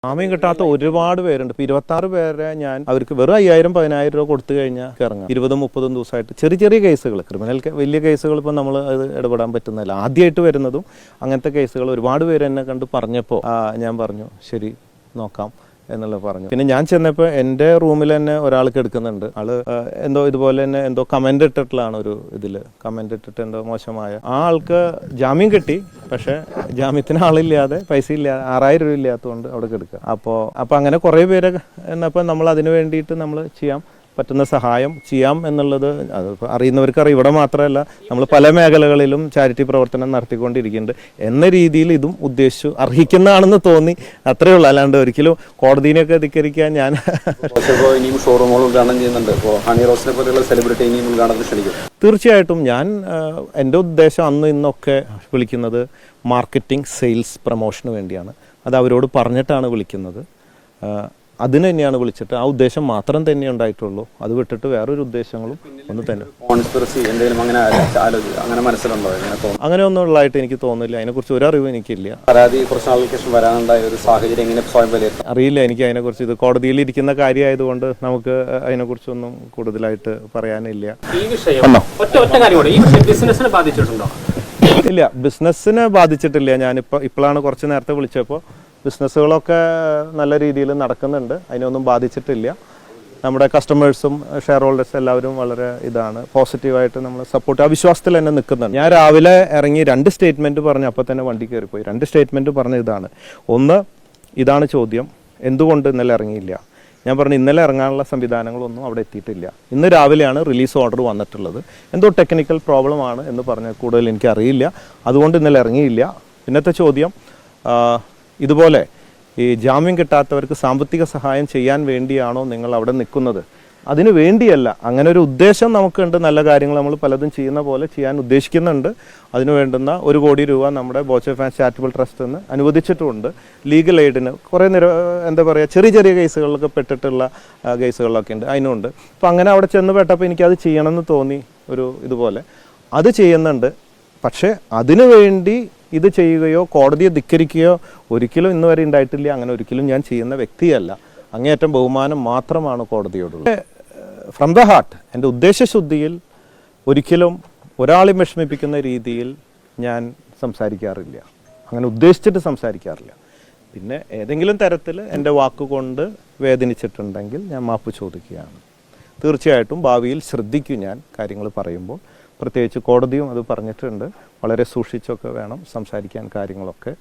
ജാമ്യം കിട്ടാത്ത ഒരുപാട് പേരുണ്ട്. ഇപ്പോൾ 26 പേരെ ഞാൻ അവർക്ക് വെറും 5000-10,000 രൂപ കൊടുത്തു കഴിഞ്ഞാൽ ഇറങ്ങാം. 20-30 ദിവസമായിട്ട് ചെറിയ കേസുകൾ, ക്രിമിനൽ വലിയ കേസുകൾ ഇപ്പോൾ നമ്മൾ അത് ഇടപെടാൻ പറ്റുന്നില്ല. ആദ്യമായിട്ട് വരുന്നതും അങ്ങനത്തെ കേസുകൾ ഒരുപാട് പേര് എന്നെ കണ്ട് പറഞ്ഞപ്പോൾ ഞാൻ പറഞ്ഞു ശരി നോക്കാം എന്നുള്ളത് പറഞ്ഞു. പിന്നെ ഞാൻ ചെന്നപ്പോൾ എൻ്റെ റൂമിൽ തന്നെ ഒരാൾക്ക് എടുക്കുന്നുണ്ട്. ആള് എന്തോ ഇതുപോലെ തന്നെ എന്തോ കമൻ്റ് ഇട്ടിട്ടുള്ളതാണ്. ഒരു ഇതിൽ കമൻ്റ് ഇട്ടിട്ട് എന്തോ മോശമായ ആൾക്ക് ജാമ്യം കിട്ടി. പക്ഷേ ജാമ്യത്തിന് ആളില്ലാതെ പൈസ ഇല്ലാതെ 6000 രൂപ ഇല്ലാത്തതുകൊണ്ട് അവിടെ കിടക്കുക. അപ്പോൾ അങ്ങനെ കുറേ പേര് എന്നപ്പോൾ നമ്മൾ അതിന് വേണ്ടിയിട്ട് നമ്മൾ ചെയ്യാം പറ്റുന്ന സഹായം ചെയ്യാം എന്നുള്ളത് അത് അറിയുന്നവർക്കറിയാം. ഇവിടെ മാത്രമല്ല, നമ്മൾ പല മേഖലകളിലും ചാരിറ്റി പ്രവർത്തനം നടത്തിക്കൊണ്ടിരിക്കുന്നുണ്ട് എന്ന രീതിയിൽ ഇതും ഉദ്ദേശിച്ചു അർഹിക്കുന്നതാണെന്ന് തോന്നി. അത്രയേ ഉള്ളൂ. അല്ലാണ്ട് ഒരിക്കലും കോടതിനെയൊക്കെ ധിക്കരിക്കാൻ ഞാൻ തീർച്ചയായിട്ടും ഞാൻ എൻ്റെ ഉദ്ദേശം അന്ന് ഇന്നൊക്കെ വിളിക്കുന്നത് മാർക്കറ്റിംഗ്, സെയിൽസ്, പ്രൊമോഷന് വേണ്ടിയാണ്. അത് അവരോട് പറഞ്ഞിട്ടാണ് വിളിക്കുന്നത്. അതിന് തന്നെയാണ് വിളിച്ചിട്ട്. ആ ഉദ്ദേശം മാത്രം തന്നെ ഉണ്ടായിട്ടുള്ളൂ. അത് വിട്ടിട്ട് വേറൊരു ഉദ്ദേശങ്ങളും ഒന്നും തന്നെ അങ്ങനെ ഒന്നും ഉള്ളതായിട്ട് എനിക്ക് തോന്നുന്നില്ല. അതിനെക്കുറിച്ച് ഒരു അറിവും എനിക്കില്ല. അറിയില്ല എനിക്ക് അതിനെക്കുറിച്ച്. ഇത് കോടതിയിൽ ഇരിക്കുന്ന കാര്യമായതുകൊണ്ട് നമുക്ക് അതിനെക്കുറിച്ചൊന്നും കൂടുതലായിട്ട് പറയാനില്ല. ഇല്ല, ബിസിനസ്സിനെ ബാധിച്ചിട്ടില്ല. ഇപ്പോഴാണ് കുറച്ച് നേരത്തെ വിളിച്ചപ്പോൾ ബിസിനസ്സുകളൊക്കെ നല്ല രീതിയിൽ നടക്കുന്നുണ്ട്. അതിനൊന്നും ബാധിച്ചിട്ടില്ല. നമ്മുടെ കസ്റ്റമേഴ്സും ഷെയർ ഹോൾഡേഴ്സും എല്ലാവരും വളരെ പോസിറ്റീവായിട്ട് നമ്മൾ സപ്പോർട്ട്, ആ വിശ്വാസത്തിൽ തന്നെ നിൽക്കുന്നുണ്ട്. ഞാൻ രാവിലെ ഇറങ്ങി 2 സ്റ്റേറ്റ്മെൻറ്റ് പറഞ്ഞ് അപ്പോൾ തന്നെ വണ്ടി കയറിപ്പോയി. 2 സ്റ്റേറ്റ്മെൻറ്റ് പറഞ്ഞ ഇതാണ് ചോദ്യം, എന്തുകൊണ്ട് ഇന്നലെ ഇറങ്ങിയില്ല? ഞാൻ പറഞ്ഞു ഇന്നലെ ഇറങ്ങാനുള്ള സംവിധാനങ്ങളൊന്നും അവിടെ എത്തിയിട്ടില്ല. ഇന്ന് രാവിലെയാണ് റിലീസ് ഓർഡർ വന്നിട്ടുള്ളത്. എന്തോ ടെക്നിക്കൽ പ്രോബ്ലം ആണ് എന്ന് പറഞ്ഞാൽ കൂടുതൽ എനിക്കറിയില്ല. അതുകൊണ്ട് ഇന്നലെ ഇറങ്ങിയില്ല. പിന്നത്തെ ചോദ്യം, ഇതുപോലെ ഈ ജാമ്യം കിട്ടാത്തവർക്ക് സാമ്പത്തിക സഹായം ചെയ്യാൻ വേണ്ടിയാണോ നിങ്ങൾ അവിടെ നിൽക്കുന്നത്? അതിനു വേണ്ടിയല്ല. അങ്ങനെ ഒരു ഉദ്ദേശം നമുക്കുണ്ട്. നല്ല കാര്യങ്ങൾ നമ്മൾ പലതും ചെയ്യുന്ന പോലെ ചെയ്യാൻ ഉദ്ദേശിക്കുന്നുണ്ട്. അതിനു വേണ്ടുന്ന 1 കോടി രൂപ നമ്മുടെ ബോച്ചെ ഫാൻസ് ചാരിറ്റബിൾ ട്രസ്റ്റ് നിന്ന് അനുവദിച്ചിട്ടുമുണ്ട്. ലീഗൽ എയ്ഡിന് കുറേ ചെറിയ കേസുകളിലൊക്കെ പെട്ടിട്ടുള്ള കേസുകളിലൊക്കെ ഉണ്ട്, അതിനുണ്ട്. അപ്പോൾ അങ്ങനെ അവിടെ ചെന്ന് പെട്ടപ്പോൾ എനിക്കത് ചെയ്യണമെന്ന് തോന്നി. ഇതുപോലെ അത് ചെയ്യുന്നുണ്ട്. പക്ഷേ അതിനു വേണ്ടി ഇത് ചെയ്യുകയോ കോടതിയെ ധിക്കരിക്കുകയോ ഒരിക്കലും ഇന്ന് വരെ ഉണ്ടായിട്ടില്ല. അങ്ങനെ ഒരിക്കലും ഞാൻ ചെയ്യുന്ന വ്യക്തിയല്ല. അങ്ങേയറ്റം ബഹുമാനം മാത്രമാണ് കോടതിയോടുള്ളത്. ഫ്രം ദ ഹാർട്ട്, എൻ്റെ ഉദ്ദേശശുദ്ധിയിൽ ഒരിക്കലും ഒരാളെയും വിഷമിപ്പിക്കുന്ന രീതിയിൽ ഞാൻ സംസാരിക്കാറില്ല. അങ്ങനെ ഉദ്ദേശിച്ചിട്ട് സംസാരിക്കാറില്ല. പിന്നെ ഏതെങ്കിലും തരത്തിൽ എൻ്റെ വാക്കുകൊണ്ട് വേദനിച്ചിട്ടുണ്ടെങ്കിൽ ഞാൻ മാപ്പ് ചോദിക്കുകയാണ്. തീർച്ചയായിട്ടും ഭാവിയിൽ ശ്രദ്ധിക്കും ഞാൻ കാര്യങ്ങൾ പറയുമ്പോൾ. പ്രത്യേകിച്ച് കോടതിയും അത് പറഞ്ഞിട്ടുണ്ട്. വളരെ സൂക്ഷിച്ചൊക്കെ വേണം സംസാരിക്കാൻ കാര്യങ്ങളൊക്കെ.